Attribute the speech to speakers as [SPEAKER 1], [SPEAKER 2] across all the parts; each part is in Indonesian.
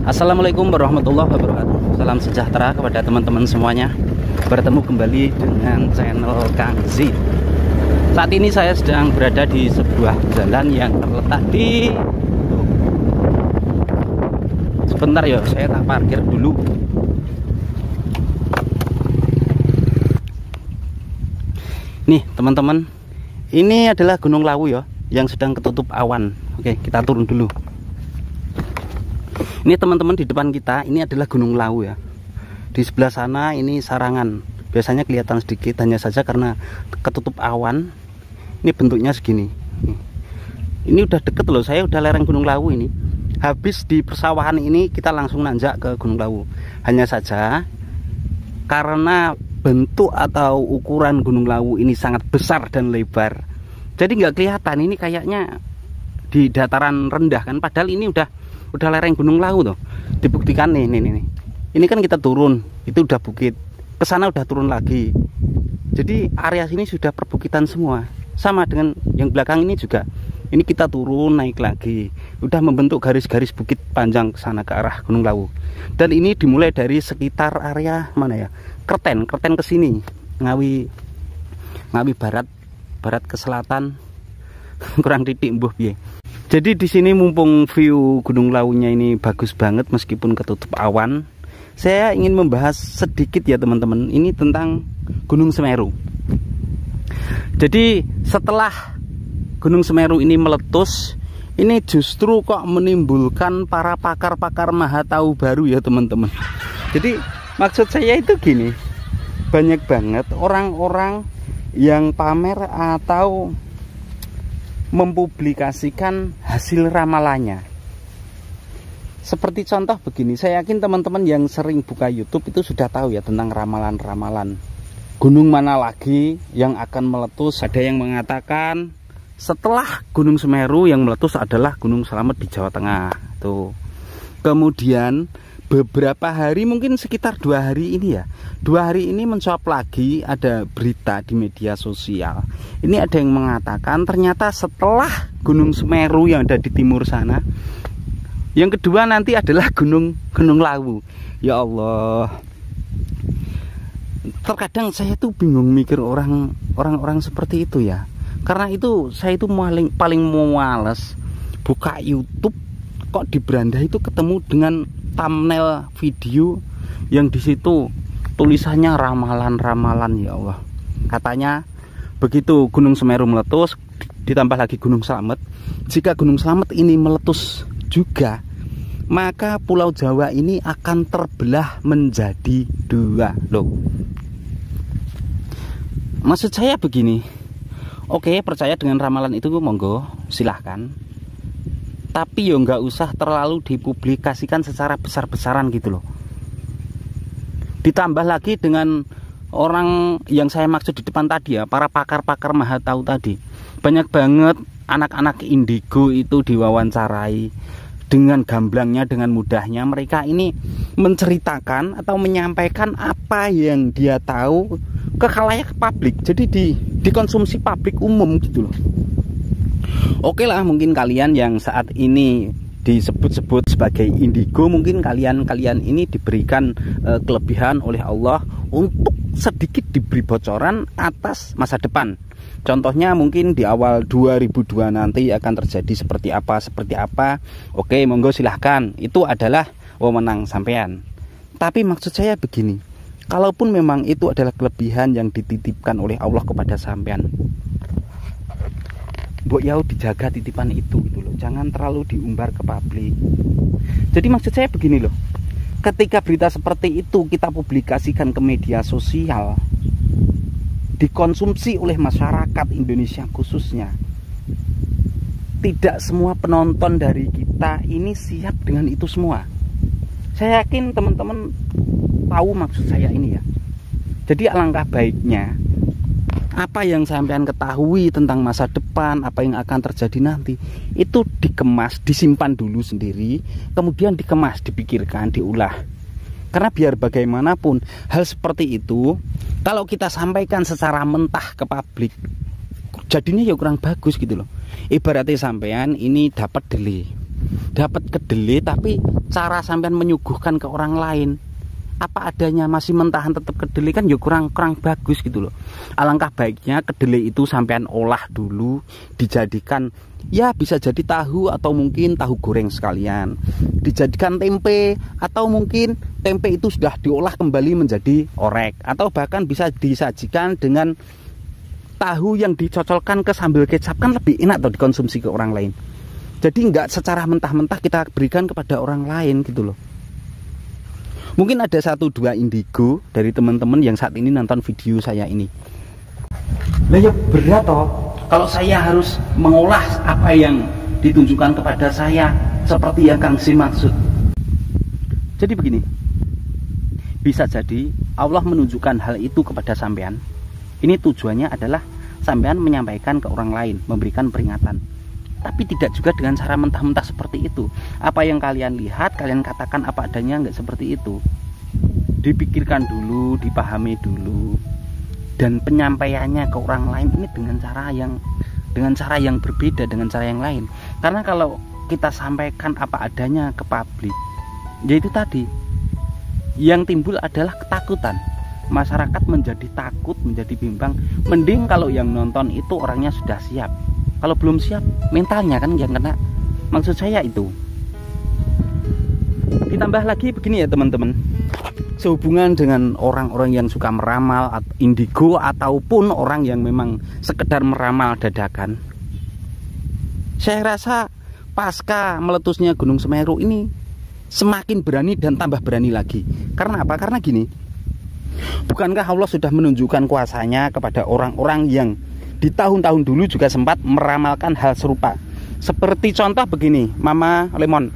[SPEAKER 1] Assalamualaikum warahmatullahi wabarakatuh. Salam sejahtera kepada teman-teman semuanya. Bertemu kembali dengan channel Kang Z. Saat ini saya sedang berada di sebuah jalan yang terletak di sebentar ya, saya tak parkir dulu. Nih teman-teman, ini adalah Gunung Lawu ya, yang sedang ketutup awan. Oke, kita turun dulu. Ini teman-teman, di depan kita ini adalah Gunung Lawu ya. Di sebelah sana ini Sarangan. Biasanya kelihatan sedikit, hanya saja karena ketutup awan. Ini bentuknya segini. Ini udah deket loh, saya udah lereng Gunung Lawu ini. Habis di persawahan ini kita langsung nanjak ke Gunung Lawu. Hanya saja karena bentuk atau ukuran Gunung Lawu ini sangat besar dan lebar, jadi nggak kelihatan ini kayaknya di dataran rendah kan, padahal ini udah lereng Gunung Lawu tuh. Dibuktikan nih, ini kan kita turun, itu udah bukit, kesana udah turun lagi, jadi area sini sudah perbukitan semua. Sama dengan yang belakang ini juga, ini kita turun naik lagi, udah membentuk garis-garis bukit panjang ke sana ke arah Gunung Lawu. Dan ini dimulai dari sekitar area mana ya, Kerten ke sini, Ngawi barat ke selatan, kurang titik mbuh piye. Jadi di sini mumpung view Gunung Lawunya ini bagus banget meskipun ketutup awan, saya ingin membahas sedikit ya teman-teman, ini tentang Gunung Semeru. Jadi setelah Gunung Semeru ini meletus, ini justru kok menimbulkan para pakar-pakar maha tahu baru ya teman-teman. Jadi maksud saya itu gini, banyak banget orang-orang yang pamer atau mempublikasikan hasil ramalannya. Seperti contoh begini, saya yakin teman-teman yang sering buka YouTube itu sudah tahu ya tentang ramalan-ramalan. Gunung mana lagi yang akan meletus? Ada yang mengatakan setelah Gunung Semeru yang meletus adalah Gunung Slamet di Jawa Tengah. Tuh. Kemudian beberapa hari, mungkin sekitar 2 hari ini ya, 2 hari ini mencuat lagi ada berita di media sosial. Ini ada yang mengatakan ternyata setelah Gunung Semeru yang ada di timur sana, yang kedua nanti adalah Gunung Lawu. Ya Allah, terkadang saya tuh bingung mikir orang-orang seperti itu ya. Karena itu saya itu paling males buka YouTube kok di beranda itu ketemu dengan thumbnail video yang di situ tulisannya ramalan-ramalan. Ya Allah, katanya begitu Gunung Semeru meletus ditambah lagi Gunung Slamet, jika Gunung Slamet ini meletus juga, maka Pulau Jawa ini akan terbelah menjadi 2 loh. Maksud saya begini, oke, percaya dengan ramalan itu monggo silahkan, tapi ya nggak usah terlalu dipublikasikan secara besar-besaran gitu loh. Ditambah lagi dengan orang yang saya maksud di depan tadi ya, para pakar-pakar maha tahu tadi. Banyak banget anak-anak indigo itu diwawancarai dengan gamblangnya, dengan mudahnya mereka ini menceritakan atau menyampaikan apa yang dia tahu ke khalayak publik, jadi dikonsumsi publik umum gitu loh. Oke lah, mungkin kalian yang saat ini disebut-sebut sebagai indigo, mungkin kalian ini diberikan kelebihan oleh Allah untuk sedikit diberi bocoran atas masa depan. Contohnya mungkin di awal 2002 nanti akan terjadi seperti apa. Oke, monggo silahkan, itu adalah wewenang sampean. Tapi maksud saya begini, kalaupun memang itu adalah kelebihan yang dititipkan oleh Allah kepada sampean, mbok yau dijaga titipan itu gitu loh, jangan terlalu diumbar ke publik. Jadi maksud saya begini loh, ketika berita seperti itu kita publikasikan ke media sosial, dikonsumsi oleh masyarakat Indonesia khususnya, tidak semua penonton dari kita ini siap dengan itu semua. Saya yakin teman-teman tahu maksud saya ini ya. Jadi alangkah baiknya apa yang sampean ketahui tentang masa depan, apa yang akan terjadi nanti, itu dikemas, disimpan dulu sendiri, kemudian dikemas, dipikirkan, diulah. Karena biar bagaimanapun hal seperti itu, kalau kita sampaikan secara mentah ke publik, jadinya ya kurang bagus gitu loh. Ibaratnya sampean ini dapat delay, dapat kedelai tapi cara sampean menyuguhkan ke orang lain apa adanya, masih mentahan tetap kedelai kan ya kurang bagus gitu loh. Alangkah baiknya kedelai itu sampean olah dulu, dijadikan ya bisa jadi tahu atau mungkin tahu goreng sekalian, dijadikan tempe, atau mungkin tempe itu sudah diolah kembali menjadi orek, atau bahkan bisa disajikan dengan tahu yang dicocolkan ke sambal kecap, kan lebih enak atau dikonsumsi ke orang lain. Jadi nggak secara mentah-mentah kita berikan kepada orang lain gitu loh. Mungkin ada 1-2 indigo dari teman-teman yang saat ini nonton video saya ini. Lah ya berat toh kalau saya harus mengolah apa yang ditunjukkan kepada saya seperti yang Kang Si maksud. Jadi begini, bisa jadi Allah menunjukkan hal itu kepada sampean. Ini tujuannya adalah sampean menyampaikan ke orang lain, memberikan peringatan. Tapi tidak juga dengan cara mentah-mentah seperti itu. Apa yang kalian lihat, kalian katakan apa adanya, nggak seperti itu. Dipikirkan dulu, dipahami dulu, dan penyampaiannya ke orang lain ini dengan cara yang berbeda, dengan cara yang lain. Karena kalau kita sampaikan apa adanya ke publik, yaitu tadi yang timbul adalah ketakutan. Masyarakat menjadi takut, menjadi bimbang. Mending kalau yang nonton itu orangnya sudah siap. Kalau belum siap, mentalnya kan yang kena. Maksud saya itu. Ditambah lagi begini ya teman-teman, sehubungan dengan orang-orang yang suka meramal, indigo, ataupun orang yang memang sekedar meramal dadakan, saya rasa pasca meletusnya Gunung Semeru ini semakin berani dan tambah berani lagi. Karena apa? Karena gini, bukankah Allah sudah menunjukkan kuasanya kepada orang-orang yang di tahun-tahun dulu juga sempat meramalkan hal serupa. Seperti contoh begini, Mama Lemon,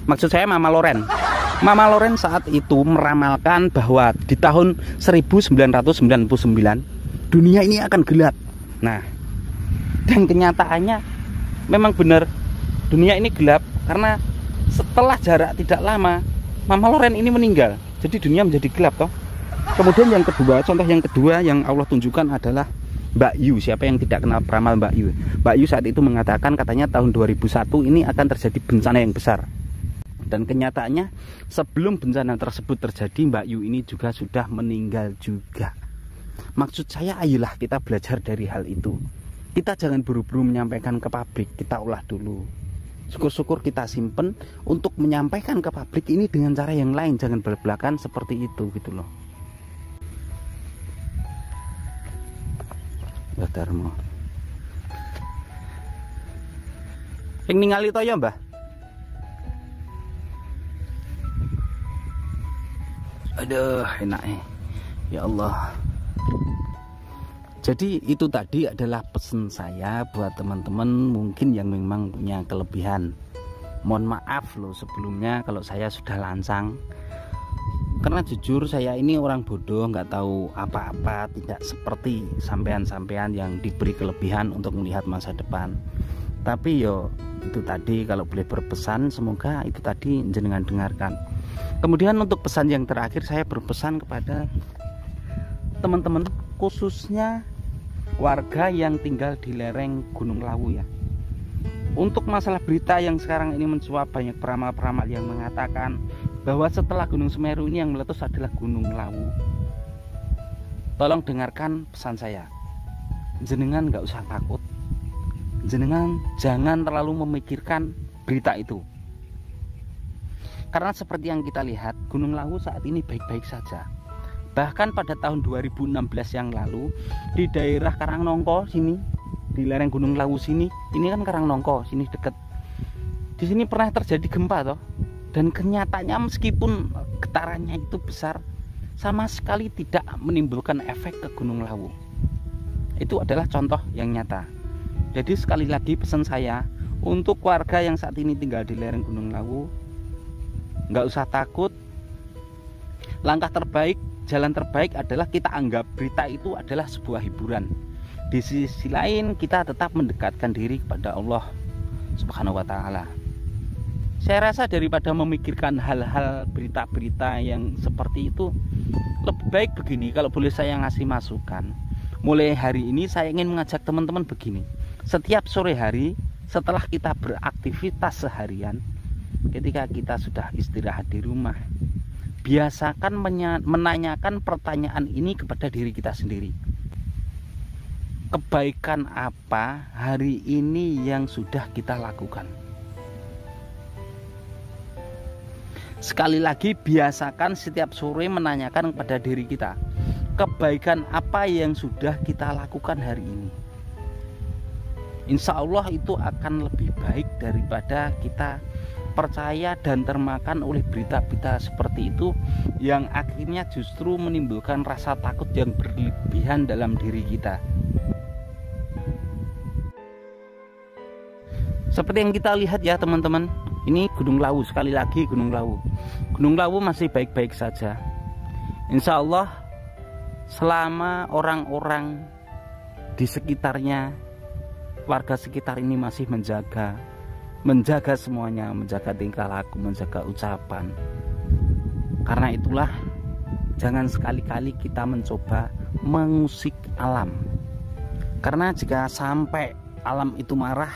[SPEAKER 1] maksud saya Mama Loren. Mama Loren saat itu meramalkan bahwa di tahun 1999 dunia ini akan gelap. Nah, dan kenyataannya memang benar, dunia ini gelap karena setelah jarak tidak lama Mama Loren ini meninggal. Jadi dunia menjadi gelap toh. Kemudian yang kedua, contoh yang kedua yang Allah tunjukkan adalah Mbak Yu. Siapa yang tidak kenal peramal Mbak Yu? Mbak Yu saat itu mengatakan katanya tahun 2001 ini akan terjadi bencana yang besar. Dan kenyataannya sebelum bencana tersebut terjadi, Mbak Yu ini juga sudah meninggal juga. Maksud saya, ayolah kita belajar dari hal itu. Kita jangan buru-buru menyampaikan ke publik, kita olah dulu. Syukur-syukur kita simpen untuk menyampaikan ke publik ini dengan cara yang lain, jangan belak-belakan seperti itu gitu loh. Badarmo. Yang ningali to ya, Mbah? Aduh, enak ya Allah. Jadi itu tadi adalah pesan saya buat teman-teman mungkin yang memang punya kelebihan. Mohon maaf loh sebelumnya kalau saya sudah lancang. Karena jujur saya ini orang bodoh, nggak tahu apa-apa, tidak seperti sampean-sampean yang diberi kelebihan untuk melihat masa depan. Tapi yo itu tadi, kalau boleh berpesan, semoga itu tadi jenengan dengarkan. Kemudian untuk pesan yang terakhir, saya berpesan kepada teman-teman, khususnya warga yang tinggal di lereng Gunung Lawu ya. Untuk masalah berita yang sekarang ini mencuat, banyak peramal-peramal yang mengatakan bahwa setelah Gunung Semeru ini yang meletus adalah Gunung Lawu. Tolong dengarkan pesan saya. Jenengan nggak usah takut. Jenengan jangan terlalu memikirkan berita itu. Karena seperti yang kita lihat, Gunung Lawu saat ini baik-baik saja. Bahkan pada tahun 2016 yang lalu, di daerah Karangnongko sini, di lereng Gunung Lawu sini, ini kan Karangnongko, sini deket. Di sini pernah terjadi gempa toh. Dan kenyataannya meskipun getarannya itu besar, sama sekali tidak menimbulkan efek ke Gunung Lawu. Itu adalah contoh yang nyata. Jadi sekali lagi pesan saya untuk warga yang saat ini tinggal di lereng Gunung Lawu, nggak usah takut. Langkah terbaik, jalan terbaik adalah kita anggap berita itu adalah sebuah hiburan. Di sisi lain kita tetap mendekatkan diri kepada Allah Subhanahu wa Ta'ala. Saya rasa daripada memikirkan hal-hal berita-berita yang seperti itu, lebih baik begini, kalau boleh saya ngasih masukan. Mulai hari ini saya ingin mengajak teman-teman begini. Setiap sore hari setelah kita beraktivitas seharian, ketika kita sudah istirahat di rumah, biasakan menanyakan pertanyaan ini kepada diri kita sendiri. Kebaikan apa hari ini yang sudah kita lakukan? Sekali lagi, biasakan setiap sore menanyakan kepada diri kita, kebaikan apa yang sudah kita lakukan hari ini. Insya Allah itu akan lebih baik daripada kita percaya dan termakan oleh berita-berita seperti itu yang akhirnya justru menimbulkan rasa takut yang berlebihan dalam diri kita. Seperti yang kita lihat ya teman-teman, ini Gunung Lawu, sekali lagi Gunung Lawu. Gunung Lawu masih baik-baik saja. Insya Allah selama orang-orang di sekitarnya, warga sekitar ini masih menjaga semuanya, menjaga tingkah laku, menjaga ucapan. Karena itulah jangan sekali-kali kita mencoba mengusik alam. Karena jika sampai alam itu marah,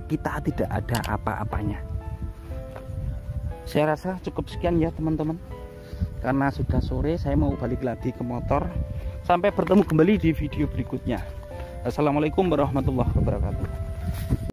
[SPEAKER 1] kita tidak ada apa-apanya. Saya rasa cukup sekian ya teman-teman. Karena sudah sore, saya mau balik lagi ke motor. Sampai bertemu kembali di video berikutnya. Assalamualaikum warahmatullahi wabarakatuh.